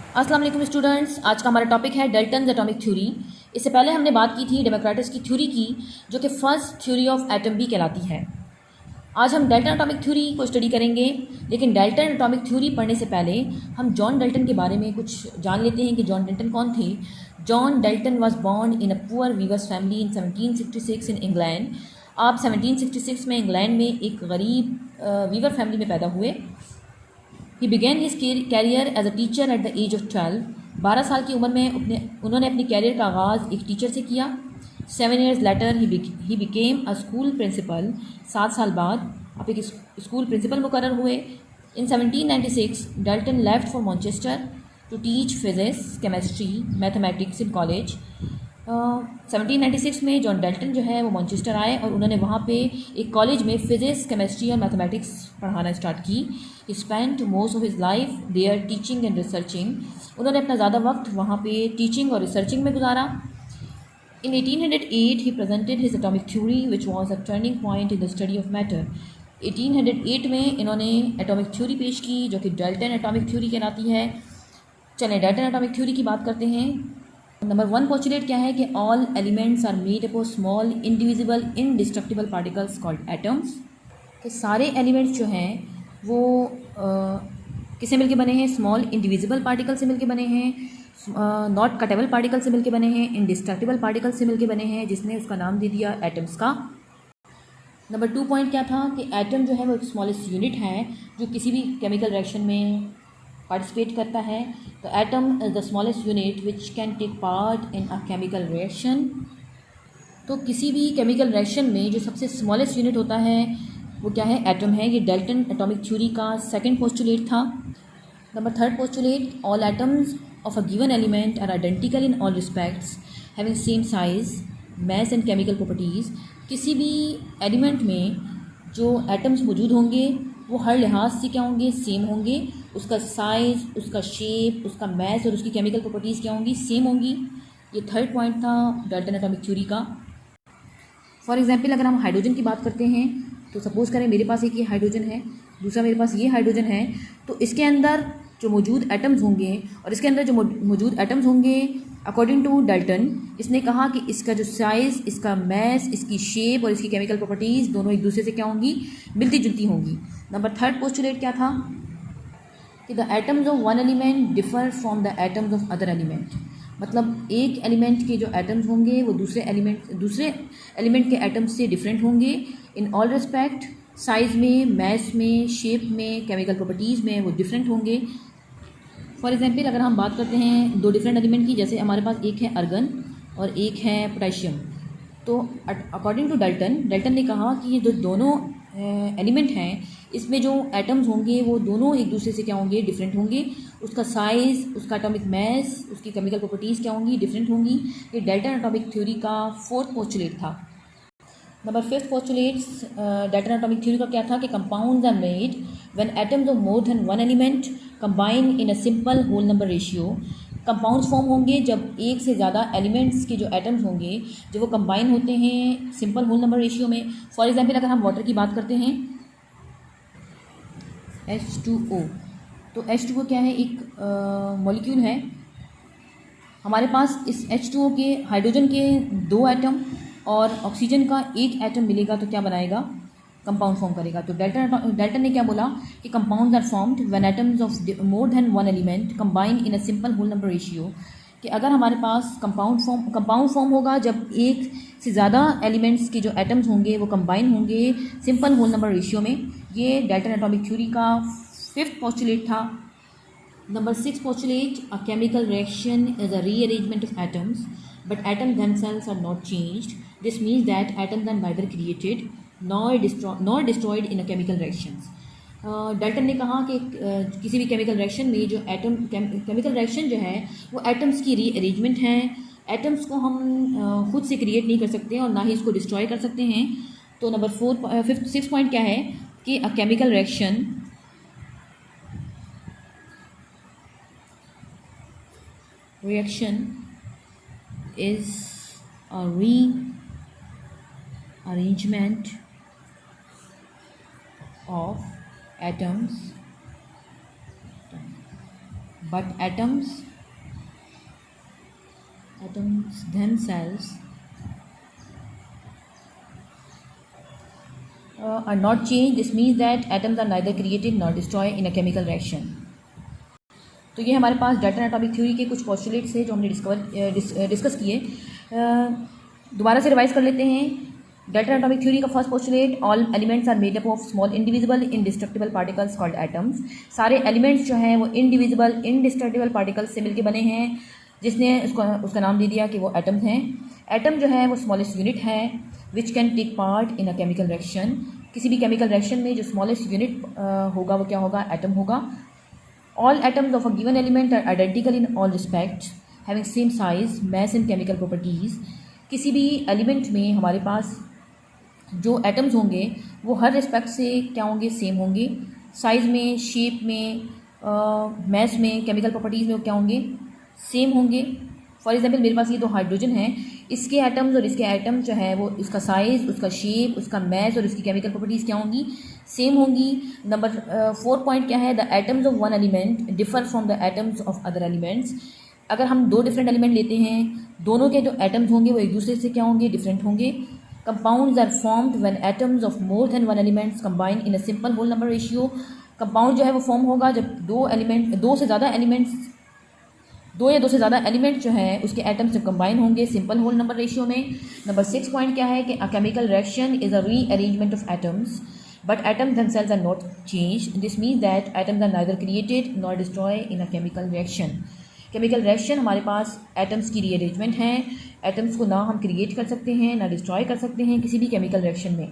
अस्सलाम वालेकुम स्टूडेंट्स, आज का हमारा टॉपिक है डाल्टन्स एटॉमिक थ्योरी। इससे पहले हमने बात की थी डेमोक्रिटस की थ्योरी की, जो कि फर्स्ट थ्योरी ऑफ एटम भी कहलाती है। आज हम डाल्टन एटॉमिक थ्योरी को स्टडी करेंगे, लेकिन डाल्टन एटॉमिक थ्योरी पढ़ने से पहले हम जॉन डाल्टन के बारे में कुछ जान लेते हैं कि जॉन डाल्टन कौन थे। John Dalton was born in a poor weavers family in 1766 in England. आप 1766 में इंग्लैंड में एक गरीब वीवर फैमिली में पैदा हुए। He began his career as a teacher at the age of 12। 12 साल की उम्र में उन्होंने अपनी कैरियर का आगाज़ एक टीचर से किया। 7 years later he became a school principal. 7 साल बाद आप एक स्कूल प्रिंसिपल मुकर्रर हुए। In 1796 Dalton left for Manchester to teach physics, chemistry, mathematics in college. 1796 में जॉन डाल्टन जो है वो मैनचेस्टर आए और उन्होंने वहाँ पे एक कॉलेज में फ़िज़िक्स, केमिस्ट्री और मैथमेटिक्स पढ़ाना स्टार्ट की। ही spent most of his life there teaching and researching. उन्होंने अपना ज़्यादा वक्त वहाँ पे टीचिंग और रिसर्चिंग में गुजारा। In 1808 he presented his atomic theory which was a turning point in the study of matter। 1808 में इन्होंने एटॉमिक थ्योरी पेश की जो कि डाल्टन एटॉमिक थ्योरी कहलाती है। चलें डाल्टन एटॉमिक थ्योरी की बात करते हैं। नंबर 1 पोस्टुलेट क्या है कि all elements are made up of small indivisible indestructible particles called atoms. कि सारे एलिमेंट्स जो हैं वो किससे मिलके बने हैं? स्मॉल इंडिविजिबल पार्टिकल से मिलके बने हैं, नॉट कटेबल पार्टिकल से मिलके बने हैं, इनडिस्ट्रक्टिबल पार्टिकल से मिलके बने हैं, जिसने उसका नाम दे दिया एटम्स का। नंबर 2 पॉइंट क्या था कि एटम जो है वो एक स्मॉलेस्ट यूनिट है जो किसी भी केमिकल रिएक्शन में पार्टिसिपेट करता है। तो atom is the smallest unit which can take part in a chemical reaction. तो किसी भी केमिकल रिएक्शन में जो सबसे स्मॉलेस्ट यूनिट होता है वो क्या है? एटम है। ये डाल्टन एटॉमिक थ्योरी का सेकंड पोस्टुलेट था। Number 3 postulate, all atoms of a given element are identical in all respects having same size, mass and chemical properties। किसी भी एलिमेंट में जो एटम्स मौजूद होंगे वो हर लिहाज से क्या होंगे? सेम होंगे। उसका साइज़, उसका शेप, उसका मैस और उसकी केमिकल प्रॉपर्टीज़ क्या होंगी? सेम होंगी। ये थर्ड पॉइंट था डाल्टन एटॉमिक थ्योरी का। फॉर एग्जांपल अगर हम हाइड्रोजन की बात करते हैं तो सपोज़ करें मेरे पास एक ये हाइड्रोजन है, दूसरा मेरे पास ये हाइड्रोजन है, तो इसके अंदर जो मौजूद एटम्स होंगे और इसके अंदर जो मौजूद एटम्स होंगे अकॉर्डिंग टू डाल्टन, इसने कहा कि इसका जो साइज़, इसका मैस, इसकी शेप और इसकी केमिकल प्रॉपर्टीज़ दोनों एक दूसरे से क्या होंगी? मिलती जुलती होंगी। नंबर 3 पोस्टुलेट क्या था कि the atoms of one element differ from the atoms of other element. मतलब एक एलिमेंट के जो एटम्स होंगे वो दूसरे एलिमेंट के एटम्स से डिफरेंट होंगे इन ऑल रिस्पेक्ट। साइज़ में, मैस में, शेप में, केमिकल प्रॉपर्टीज़ में वो डिफरेंट होंगे। फॉर एग्जांपल अगर हम बात करते हैं 2 डिफरेंट एलिमेंट की, जैसे हमारे पास एक है अर्गन और एक है पोटेशियम। तो अकॉर्डिंग टू डाल्टन ने कहा कि ये जो दोनों एलिमेंट हैं इसमें जो एटम्स होंगे वो दोनों एक दूसरे से क्या होंगे? डिफरेंट होंगे। उसका साइज़, उसका एटॉमिक मैस, उसकी केमिकल प्रॉपर्टीज़ क्या होंगी? डिफरेंट होंगी। ये डाल्टन एटॉमिक थ्योरी का 4th पोस्टुलेट था। Number 5th postulates Dalton atomic theory का क्या था कि compounds are made when atoms of more than one element combine in a simple whole number ratio. Compounds form होंगे जब एक से ज़्यादा एलिमेंट्स के जो एटम्स होंगे जो वो कंबाइन होते हैं सिंपल होल नंबर रेशियो में। फॉर एग्जांपल अगर हम वाटर की बात करते हैं H2O, तो H2O क्या है? एक मॉलिक्यूल है। हमारे पास इस H2O के हाइड्रोजन के 2 एटम और ऑक्सीजन का 1 एटम मिलेगा तो क्या बनाएगा? कंपाउंड फॉर्म करेगा। तो डाल्टन ने क्या बोला कि compounds are formed when atoms of more than one element combine in a simple whole number ratio. कि अगर हमारे पास कंपाउंड फॉर्म होगा जब एक से ज़्यादा एलिमेंट्स के जो एटम्स होंगे वो कंबाइन होंगे सिंपल होल नंबर रेशियो में। ये डाल्टन एटॉमिक थ्योरी का 5th पोस्टुलेट था। Number 6 postulate, a chemical reaction is a rearrangement of atoms, but atoms themselves are not changed. This means that atoms are neither created nor destroyed in a chemical reactions। Dalton ने कहा कि किसी भी chemical reaction में जो chemical reaction जो है वो एटम्स की रीअरेंजमेंट है। एटम्स को हम खुद से क्रिएट नहीं कर सकते और ना ही इसको डिस्ट्रॉय कर सकते हैं। तो नंबर 6 पॉइंट क्या है कि अ chemical reaction is a rearrangement of atoms but atoms themselves are not changed. This means that atoms are neither created nor destroyed in a chemical reaction. तो ये हमारे पास डाल्टन एटॉमिक थ्योरी के कुछ postulates हैं जो हमने डिस्कस किए। दोबारा से रिवाइज कर लेते हैं। डाल्टन एटॉमिक थ्योरी का first postulate, all elements are made up of small indivisible indestructible particles called atoms. सारे एलिमेंट्स जो हैं वो इंडिविजिबल इनडिस्ट्रक्टिबल पार्टिकल्स से मिलकर बने हैं, जिसने उसका नाम दे दिया कि वो एटम्स हैं। एटम जो है वो स्मॉलेस्ट यूनिट है which can take part in a chemical reaction. किसी भी केमिकल रिएक्शन में जो स्मॉलेस्ट यूनिट होगा वो क्या होगा, एटम होगा। All atoms of a given element are identical in all respects, having same size, mass and chemical properties. किसी भी एलिमेंट में हमारे पास जो एटम्स होंगे वो हर रिस्पेक्ट से क्या होंगे, सेम होंगे। साइज़ में, शेप में, मैस में, केमिकल प्रॉपर्टीज़ में वो क्या होंगे, सेम होंगे। फॉर एग्जांपल मेरे पास ये दो हाइड्रोजन है, इसके एटम्स और इसके एटम जो है वो इसका साइज़, उसका शेप, उसका मैस और इसकी केमिकल प्रॉपर्टीज़ क्या होंगी, सेम होंगी। नंबर 4 पॉइंट क्या है, the atoms of one element differ from the atoms of other elements. अगर हम दो डिफरेंट एलिमेंट लेते हैं, दोनों के जो एटम्स होंगे वो एक दूसरे से क्या होंगे, डिफरेंट होंगे। Compounds are formed when atoms of more than one elements combine in a simple whole number ratio. Compound जो है वो फॉर्म होगा जब दो या दो से ज़्यादा एलिमेंट जो है उसके एटम्स जब कंबाइन होंगे सिंपल होल नंबर रेशियो में। नंबर 6 पॉइंट क्या है कि अ chemical reaction is a rearrangement of atoms but atoms themselves are not changed. This means that atoms are neither created nor destroyed in a chemical reaction. Chemical reaction हमारे पास atoms की rearrangement है। Atoms को ना हम create कर सकते हैं ना डिस्ट्रॉय कर सकते हैं किसी भी केमिकल रिएक्शन में।